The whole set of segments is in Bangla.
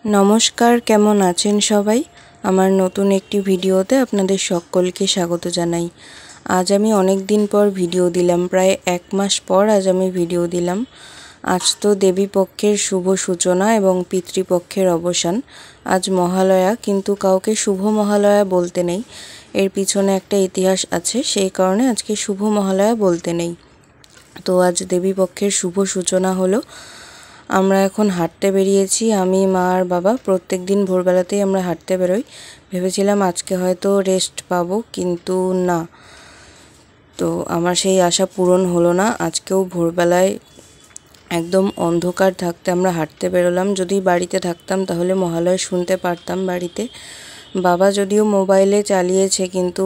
नमस्कार केमन आছেন सबाई আমার নতুন একটি ভিডিওতে আপনাদের সকলকে স্বাগত জানাই। আজ আমি অনেক দিন পর ভিডিও দিলাম, প্রায় এক মাস পর আজ আমি ভিডিও দিলাম। আজ তো দেবী পক্ষের শুভ সূচনা এবং পিতৃপক্ষের অবসান। আজ মহালয়া, কিন্তু কাউকে শুভ মহালয়া বলতে নেই, এর পিছনে একটা ইতিহাস আছে, সেই কারণে আজকে শুভ মহালয়া বলতে নেই। তো আজ দেবী পক্ষের শুভ সূচনা হলো। আমরা এখন হাঁটতে বেরিয়েছি, আমি মা আর বাবা। প্রত্যেক দিন ভোরবেলাতেই আমরা হাঁটতে বেরোই। ভেবেছিলাম আজকে হয়তো রেস্ট পাবো, কিন্তু না, তো আমার সেই আশা পূরণ হলো না। আজকেও ভোরবেলায় একদম অন্ধকার থাকতে আমরা হাঁটতে বেরোলাম। যদি বাড়িতে থাকতাম তাহলে মহালয়া শুনতে পারতাম বাড়িতে। বাবা যদিও মোবাইলে চালিয়েছে, কিন্তু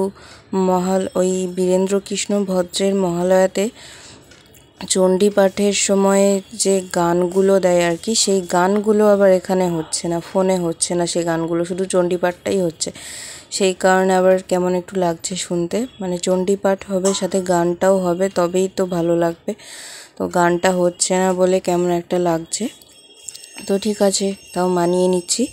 ওই বীরেন্দ্রকৃষ্ণ ভদ্রের মহালয়াতে চণ্ডী পাঠের সময় যে গানগুলো দেয় আর কি, সেই গানগুলো আবার এখানে হচ্ছে না, ফোনে হচ্ছে না সেই গানগুলো, শুধু চণ্ডী পাঠটাই হচ্ছে। সেই কারণে আবার কেমন একটু লাগছে শুনতে, মানে চণ্ডী পাঠ হবে সাথে গানটাও হবে, তবেই তো ভালো লাগবে। তো গানটা হচ্ছে না বলে কেমন একটা লাগছে। তো ঠিক আছে, তাও মানিয়ে নিচ্ছি।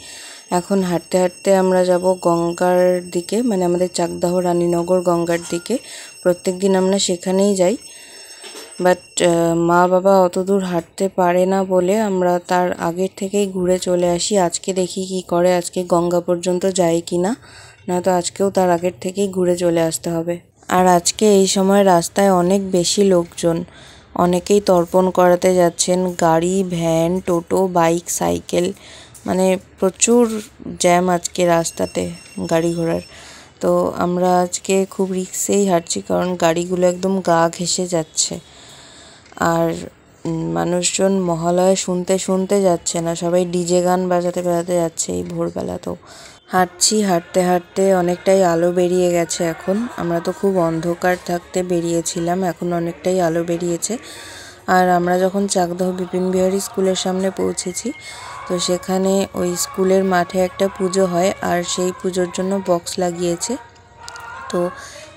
এখন হাঁটতে হাঁটতে আমরা যাব গঙ্গার দিকে, মানে আমাদের চাকদাহ রানীনগর গঙ্গার দিকে। প্রত্যেক দিন আমরা সেখানেই যাই, বাট মা বাবা অত দূর হাঁটতে পারে না বলে আমরা তার আগের থেকেই ঘুরে চলে আসি। আজকে দেখি কি করে, আজকে গঙ্গা পর্যন্ত যায় কি না, নয়তো আজকেও তার আগের থেকেই ঘুরে চলে আসতে হবে। আর আজকে এই সময় রাস্তায় অনেক বেশি লোকজন, অনেকেই তর্পণ করাতে যাচ্ছেন, গাড়ি, ভ্যান, টোটো, বাইক, সাইকেল, মানে প্রচুর জ্যাম আজকে রাস্তাতে গাড়ি ঘোড়ার। তো আমরা আজকে খুব রিস্কেই হাঁটছি, কারণ গাড়িগুলো একদম গা ঘেঁষে যাচ্ছে। আর মানুষজন মহালয়া শুনতে শুনতে যাচ্ছে না, সবাই ডিজে গান বাজাতে বাজাতে যাচ্ছে এই ভোরবেলা। তো হাঁটছি, হাঁটতে হাঁটতে অনেকটাই আলো বেরিয়ে গেছে এখন। আমরা তো খুব অন্ধকার থাকতে বেরিয়েছিলাম, এখন অনেকটাই আলো বেরিয়েছে। আর আমরা যখন চাকদহ বিপিন বিহারী স্কুলের সামনে পৌঁছেছি, তো সেখানে ওই স্কুলের মাঠে একটা পুজো হয়, আর সেই পুজোর জন্য বক্স লাগিয়েছে। তো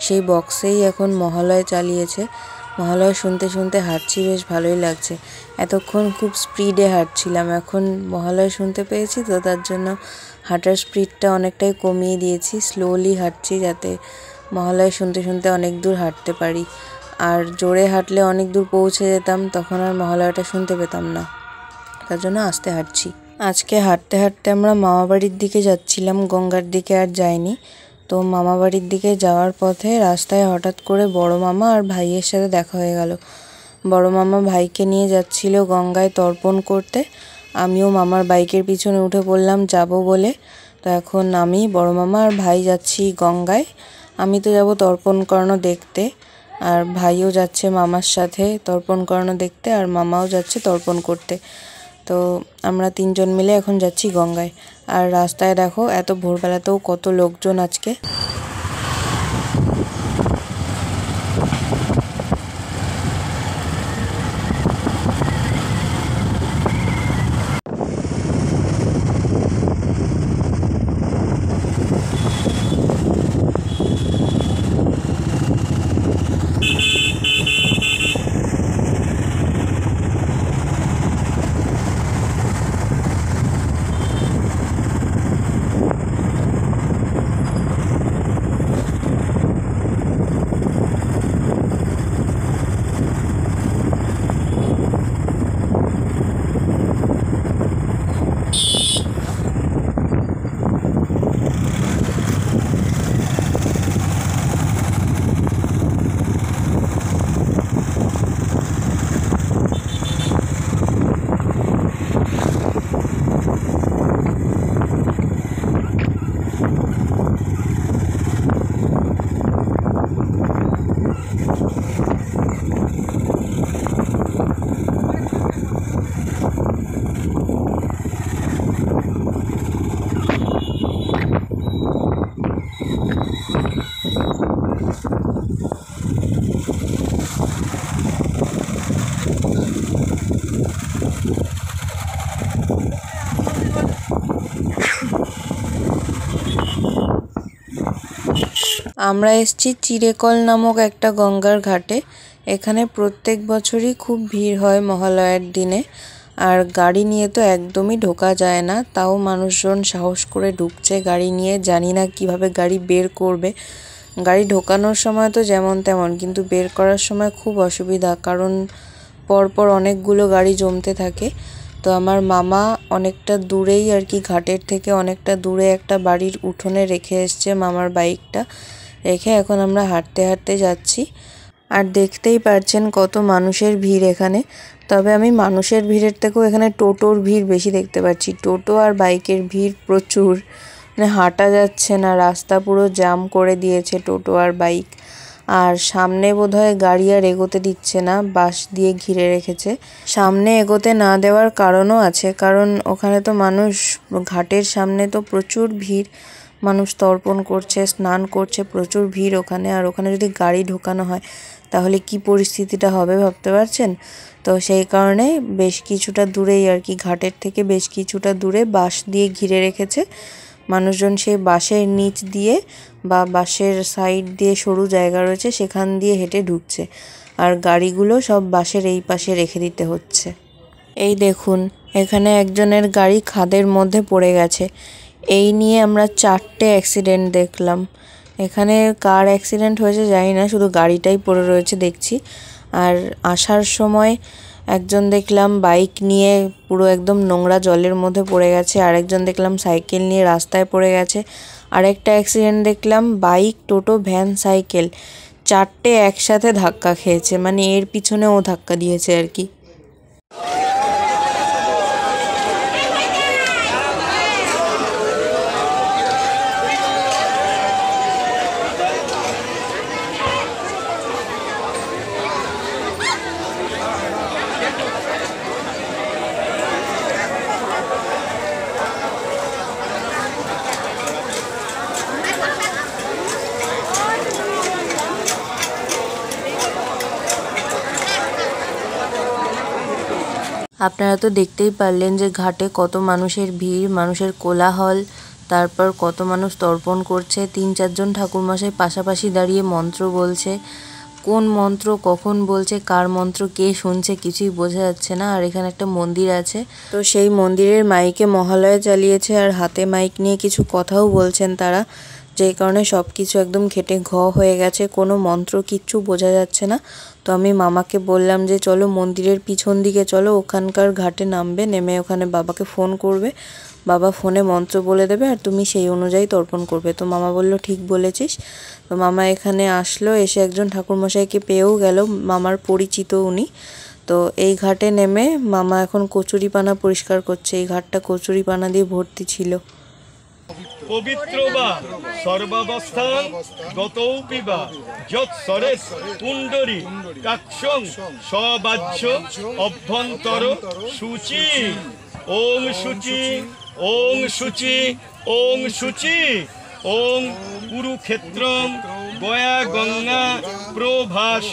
সেই বক্সেই এখন মহালয়া চালিয়েছে। মহালয়া শুনতে শুনতে হাঁটছি, বেশ ভালোই লাগছে। এতক্ষণ খুব স্পিডে হাঁটছিলাম, এখন মহালয়া শুনতে পেয়েছি, তো তার জন্য হাঁটার স্পিডটা অনেকটাই কমিয়ে দিয়েছি। স্লোলি হাঁটছি, যাতে মহালয়া শুনতে শুনতে অনেক দূর হাঁটতে পারি। আর জোরে হাঁটলে অনেক দূর পৌঁছে যেতাম, তখন আর মহালয়াটা শুনতে পেতাম না, তার জন্য আস্তে হাঁটছি। আজকে হাঁটতে হাঁটতে আমরা মামাবাড়ির দিকে যাচ্ছিলাম, গঙ্গার দিকে আর যাইনি। তো মামাবাড়ির দিকে যাওয়ার পথে রাস্তায় হঠাৎ করে বড় মামা আর ভাইয়ের সাথে দেখা হয়ে গেল। বড় মামা ভাইকে নিয়ে যাচ্ছিল গঙ্গায় তর্পণ করতে। আমিও মামার বাইকের পিছনে উঠে পড়লাম যাব বলে। তো এখন আমি, বড় মামা আর ভাই যাচ্ছি গঙ্গায়। আমি তো যাব তর্পণ করানো দেখতে, আর ভাইও যাচ্ছে মামার সাথে তর্পণ করানো দেখতে, আর মামাও যাচ্ছে তর্পণ করতে। তো আমরা তিনজন মিলে এখন যাচ্ছি গঙ্গায়। আর রাস্তায় দেখো, এত ভোরবেলাতেও কত লোকজন আজকে। আমরা এসেছি চিরেকল নামক একটা গঙ্গার ঘাটে। এখানে প্রত্যেক বছরই খুব ভিড় হয় মহালয়ার দিনে। আর গাড়ি নিয়ে তো একদমই ঢোকা যায় না, তাও মানুষজন সাহস করে ঢুকছে গাড়ি নিয়ে। জানি না কিভাবে গাড়ি বের করবে। গাড়ি ঢোকানোর সময় তো যেমন তেমন, কিন্তু বের করার সময় খুব অসুবিধা, কারণ পরপর অনেকগুলো গাড়ি জমতে থাকে। তো আমার মামা অনেকটা দূরেই আর কি, ঘাটের থেকে অনেকটা দূরে একটা বাড়ির উঠোনে রেখে এসছে মামার বাইকটা, রেখে এখন আমরা হাঁটতে হাঁটতে যাচ্ছি। আর দেখতেই পারছেন কত মানুষের ভিড় এখানে। তবে আমি মানুষের ভিড়ের থেকেও এখানে টোটোর ভিড় বেশি দেখতে পাচ্ছি। টোটো আর বাইকের ভিড় প্রচুর, মানে হাঁটা যাচ্ছে না, রাস্তা পুরো জ্যাম করে দিয়েছে টোটো আর বাইক। আর সামনে বোধহয় গাড়ি আর এগোতে দিচ্ছে না, বাঁশ দিয়ে ঘিরে রেখেছে। সামনে এগোতে না দেওয়ার কারণও আছে, কারণ ওখানে তো মানুষ, ঘাটের সামনে তো প্রচুর ভিড়, মানুষ তর্পণ করছে, স্নান করছে, প্রচুর ভিড় ওখানে। আর ওখানে যদি গাড়ি ঢোকানো হয় তাহলে কি পরিস্থিতিটা হবে ভাবতে পারছেন। তো সেই কারণে বেশ কিছুটা দূরেই আর কি, ঘাটের থেকে বেশ কিছুটা দূরে বাঁশ দিয়ে ঘিরে রেখেছে। মানুষজন সেই বাঁশের নিচ দিয়ে বা বাঁশের সাইড দিয়ে সরু জায়গা রয়েছে, সেখান দিয়ে হেঁটে ঢুকছে। আর গাড়িগুলো সব বাঁশের এই পাশে রেখে দিতে হচ্ছে। এই দেখুন, এখানে একজনের গাড়ি খাদের মধ্যে পড়ে গেছে। এই নিয়ে আমরা 4টে অ্যাক্সিডেন্ট দেখলাম। এখানে কার অ্যাক্সিডেন্ট হয়েছে জানি না, শুধু গাড়িটাই পড়ে রয়েছে দেখছি। আর আসার সময় একজন দেখলাম বাইক নিয়ে পুরো একদম নোংরা জলের মধ্যে পড়ে গেছে, আরেকজন দেখলাম সাইকেল নিয়ে রাস্তায় পড়ে গেছে। আরেকটা অ্যাক্সিডেন্ট দেখলাম বাইক, টোটো, ভ্যান, সাইকেল 4টে একসাথে ধাক্কা খেয়েছে, মানে এর পিছনে ও ধাক্কা দিয়েছে আর কি। আপনারা তো দেখতেই পারলেন যে ঘাটে কত মানুষের ভিড়, মানুষের কোলাহল, তারপর কত মানুষ তর্পণ করছে। 3-4 জন ঠাকুরমশাই পাশাপাশি দাঁড়িয়ে মন্ত্র বলছে। কোন মন্ত্র কখন বলছে, কার মন্ত্র কে শুনছে কিছুই বোঝা যাচ্ছে না। আর এখানে একটা মন্দির আছে, তো সেই মন্দিরের মাইকে মহালয়া চালিয়েছে, আর হাতে মাইক নিয়ে কিছু কথাও বলছেন তারা, যেই কারণে সব কিছু একদম ঘেটে হয়ে গেছে, কোনো মন্ত্র কিচ্ছু বোঝা যাচ্ছে না। তো আমি মামাকে বললাম যে চলো মন্দিরের পিছন দিকে চলো, ওখানকার ঘাটে নামবে, নেমে ওখানে বাবাকে ফোন করবে, বাবা ফোনে মন্ত্র বলে দেবে আর তুমি সেই অনুযায়ী তর্পণ করবে। তো মামা বলল ঠিক বলেছিস। তো মামা এখানে আসলো, এসে একজন ঠাকুরমশাইকে পেয়েও গেল, মামার পরিচিত উনি। তো এই ঘাটে নেমে মামা এখন কচুরিপানা পরিষ্কার করছে। এই ঘাটটা কচুরিপানা দিয়ে ভর্তি ছিল। পবিত্র বা সর্বাবস্থান গতৌ পিবা যৎ সরেস পুণ্ডরী কাক্ষং সবাহ্য অভ্যন্তর শুচি। ওং শুচি, ওং শুচি, ওং শুচি। ওং কুরুক্ষেত্রং গয়া গঙ্গা প্রভাস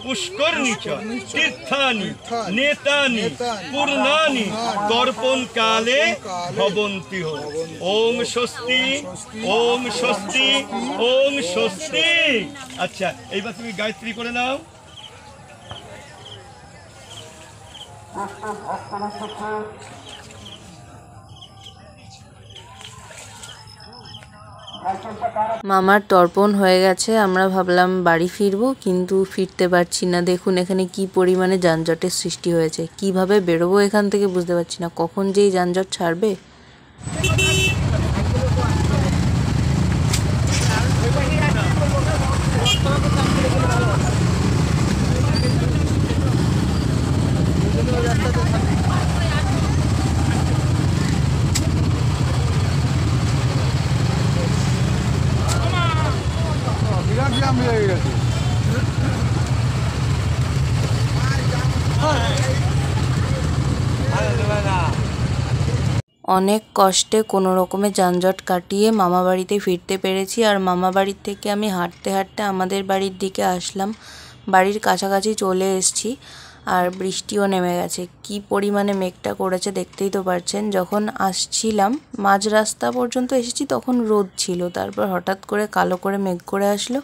পুষ্করণী চ তীর্থানি নেতানি পূর্ণানি তর্পণ কালে ভবন্তি। ওং স্বস্তি, ওং স্বস্তি, ওং স্বস্তি। আচ্ছা, এইবার তুমি গায়ত্রী করে নাও। মামার তর্পণ হয়ে গেছে, আমরা ভাবলাম বাড়ি ফিরবো, কিন্তু ফিরতে পারছি না। দেখুন এখানে কি পরিমাণে যানজটের সৃষ্টি হয়েছে, কিভাবে বেরোবো এখান থেকে বুঝতে পারছি না, কখন যে এই যানজট ছাড়বে। অনেক কষ্টে কোনো রকমে যানজট কাটিয়ে মামা বাড়িতে ফিরতে পেরেছি। আর মামা বাড়ির থেকে আমি হাঁটতে হাঁটতে আমাদের বাড়ির দিকে আসলাম, বাড়ির কাছাকাছি চলে এসেছি। আর বৃষ্টিও নেমে গেছে, কি পরিমাণে মেঘটা করেছে দেখতেই তো পারছেন। যখন আসছিলাম মাঝ রাস্তা পর্যন্ত এসেছি তখন রোদ ছিল, তারপর হঠাৎ করে কালো করে মেঘ করে আসলো।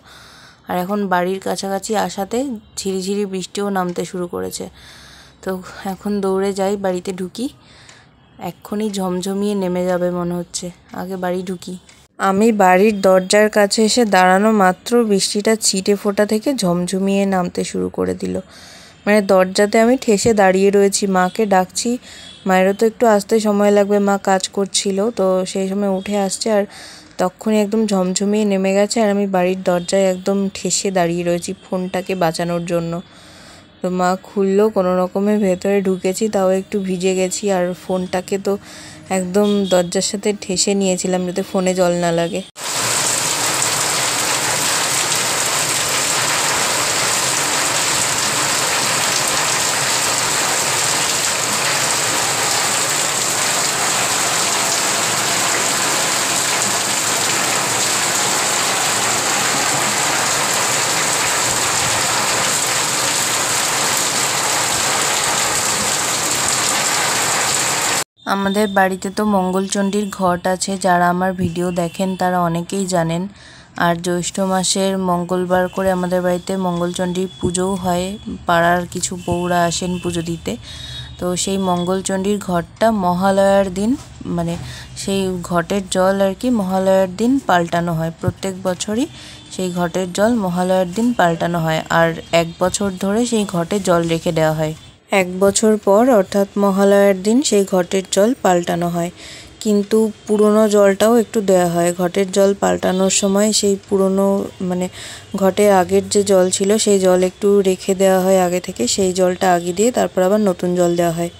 আর এখন বাড়ির কাছাকাছি আসাতে ঝিরিঝিরি বৃষ্টিও নামতে শুরু করেছে। তো এখন দৌড়ে যাই, বাড়িতে ঢুকি। এক্ষুনি ঝমঝমিয়ে নেমে যাবে মনে হচ্ছে, আগে বাড়ি ঢুকি। আমি বাড়ির দরজার কাছে এসে দাঁড়ানো মাত্র বৃষ্টিটা ছিটে ফোঁটা থেকে ঝমঝমিয়ে নামতে শুরু করে দিল। মানে দরজাতে আমি ঠেসে দাঁড়িয়ে রয়েছি, মাকে ডাকছি, মায়েরও তো একটু আসতে সময় লাগবে, মা কাজ করছিল, তো সেই সময় উঠে আসছে আর তখনই একদম ঝমঝমিয়ে নেমে গেছে। আর আমি বাড়ির দরজায় একদম ঠেসে দাঁড়িয়ে রয়েছি ফোনটাকে বাঁচানোর জন্য। তো মা খুললো, কোনো রকমে ভেতরে ঢুকেছি, তাও একটু ভিজে গেছি। আর ফোনটাকে তো একদম দরজার সাথে ঠেসে নিয়েছিলাম যাতে ফোনে জল না লাগে। আমাদের বাড়িতে তো মঙ্গলচণ্ডীর ঘট আছে, যারা আমার ভিডিও দেখেন তারা অনেকেই জানেন। আর জ্যৈষ্ঠ মাসের মঙ্গলবার করে আমাদের বাড়িতে মঙ্গলচণ্ডীর পুজোও হয়, পাড়ার কিছু বউরা আসেন পুজো দিতে। তো সেই মঙ্গলচণ্ডীর ঘটটা মহালয়ার দিন, মানে সেই ঘটের জল আর কি মহালয়ার দিন পাল্টানো হয়। প্রত্যেক বছরই সেই ঘটের জল মহালয়ার দিন পাল্টানো হয়, আর 1 বছর ধরে সেই ঘটে জল রেখে দেওয়া হয়। 1 বছর পর অর্থাৎ মহালয়ার দিন সেই ঘটের জল পাল্টানো হয়, কিন্তু পুরনো জলটাও একটু দেওয়া হয়। ঘটের জল পাল্টানোর সময় সেই পুরনো মানে ঘটের আগের যে জল ছিল সেই জল একটু রেখে দেওয়া হয় আগে থেকে, সেই জলটা আগে দিয়ে তারপর আবার নতুন জল দেওয়া হয়।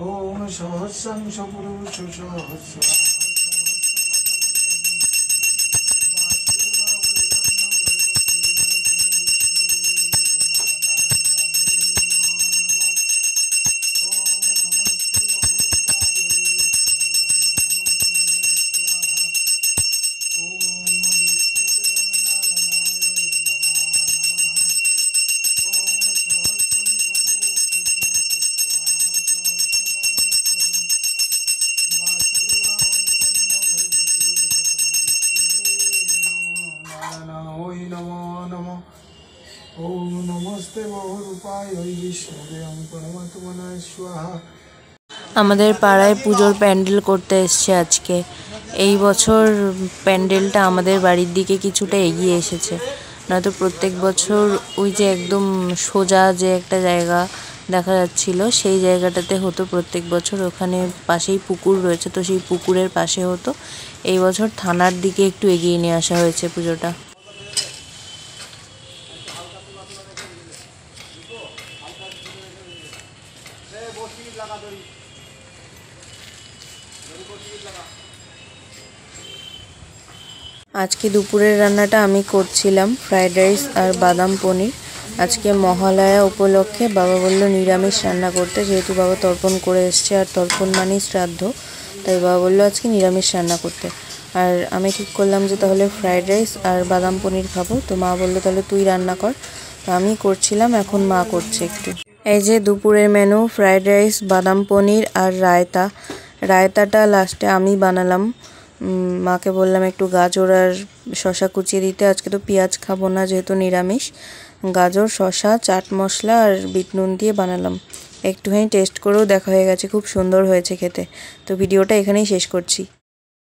ओम सहस्रं सपुरुष सहस्र ओम नमस्ते बहुरूपाय विष्णुदेवं परमात्मने स्वाहा। আমাদের পাড়ায় পুজোর প্যান্ডেল করতে এসছে আজকে। এই বছর প্যান্ডেলটা আমাদের বাড়ির দিকে কিছুটা এগিয়ে এসেছে, নয়তো প্রত্যেক বছর ওই যে একদম সোজা যে একটা জায়গা দেখা যাচ্ছিল সেই জায়গাটাতে হতো প্রত্যেক বছর। ওখানে পাশেই পুকুর রয়েছে, তো সেই পুকুরের পাশে হতো। এই বছর থানার দিকে একটু এগিয়ে নিয়ে আসা হয়েছে পুজোটা। আজকে দুপুরের রান্নাটা আমি করছিলাম ফ্রাইড রাইস আর বাদাম পনির। আজকে মহালয়া উপলক্ষে বাবা বলল নিরামিষ রান্না করতে, যেহেতু বাবা তর্পণ করে এসছে আর তর্পণ মানেই শ্রাদ্ধ, তাই বাবা বললো আজকে নিরামিষ রান্না করতে। আর আমি ঠিক করলাম যে তাহলে ফ্রাইড রাইস আর বাদাম পনির খাবো। তো মা বললো তাহলে তুই রান্না কর, তো আমি করছিলাম, এখন মা করছে একটু। এই যে দুপুরের মেনু, ফ্রাইড রাইস, বাদাম পনির আর রায়তা। রায়তাটা লাস্টে আমি বানালাম, মাকে বললাম একটু গাজর আর শসা কুচিয়ে দিতে। আজকে তো পেঁয়াজ খাবো না যেহেতু নিরামিষ, গাজর, শসা, চাট মশলা আর বিট নুন দিয়ে বানালাম। একটুখানি টেস্ট করেও দেখা হয়ে গেছে, খুব সুন্দর হয়েছে খেতে। তো ভিডিওটা এখানেই শেষ করছি।